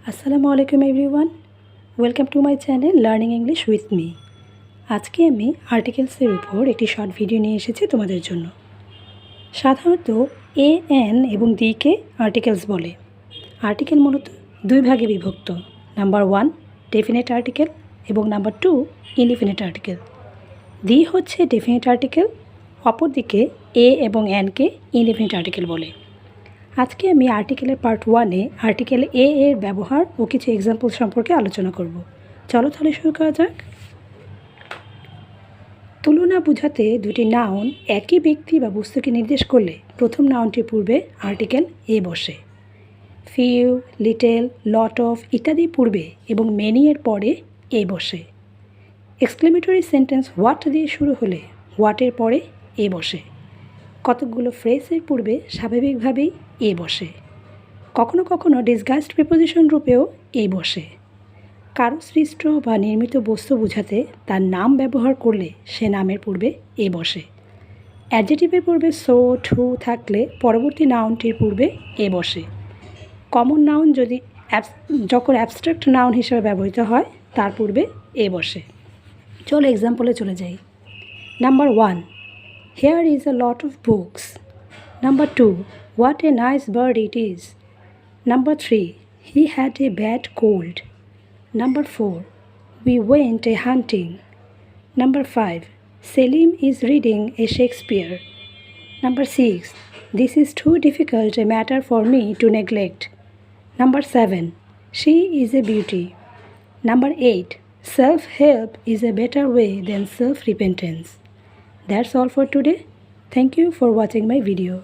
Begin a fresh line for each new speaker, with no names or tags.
আসসালামু আলাইকুম everyone, welcome to my channel learning English with me. আজকে আমি আর্টিকেলসের উপর একটি শর্ট ভিডিও নিয়ে এসেছি তোমাদের জন্য। সাধারণত এ এন এবং দিকে আর্টিকেলস বলে। আর্টিকেল মূলত দুই ভাগে বিভক্ত, নাম্বার 1 ডেফিনেট আর্টিকেল এবং নাম্বার 2 ইনডিফিনিট আর্টিকেল। দি হচ্ছে ডেফিনেট আর্টিকেল, অপরদিকে এ এবং এনকে ইনডিফিনিট আর্টিকেল বলে। আজকে আমি আর্টিকেলের পার্ট 1-এ আর্টিকেল এ এর ব্যবহার ও কিছু এক্সাম্পল সম্পর্কে আলোচনা করব। চলো তাহলে শুরু করা যাক। তুলনা বোঝাতে দুটি নাউন একই ব্যক্তি বা বস্তুকে নির্দেশ করলে প্রথম নাউনটির পূর্বে আর্টিকেল এ বসে। ফিউ, লিটেল, লট অফ ইত্যাদি পূর্বে এবং মেনি এর পরে এ বসে। এক্সক্লেমেটরি সেন্টেন্স হোয়াট দিয়ে শুরু হলে হোয়াটের পরে এ বসে। কতকগুলো ফ্রেজের পূর্বে স্বাভাবিকভাবেই এ বসে। কখনো কখনো ডিসগাইজড প্রিপোজিশন রূপেও এ বসে। কারো সৃষ্ট বা নির্মিত বস্তু বোঝাতে তার নাম ব্যবহার করলে সে নামের পূর্বে এ বসে। অ্যাডজেটিভের পূর্বে সো, টু থাকলে পরবর্তী নাউনটির পূর্বে এ বসে। কমন নাউন যখন অ্যাবস্ট্রাক্ট নাউন হিসেবে ব্যবহৃত হয় তার পূর্বে এ বসে। চলো এক্সাম্পলে চলে যাই। Number 1, here is a lot of books. Number 2, what a nice bird it is. Number 3, he had a bad cold. Number 4, we went a hunting. Number 5, Selim is reading a Shakespeare. Number 6, this is too difficult a matter for me to neglect. Number 7, she is a beauty. Number 8, self-help is a better way than self-repentance. That's all for today. Thank you for watching my video.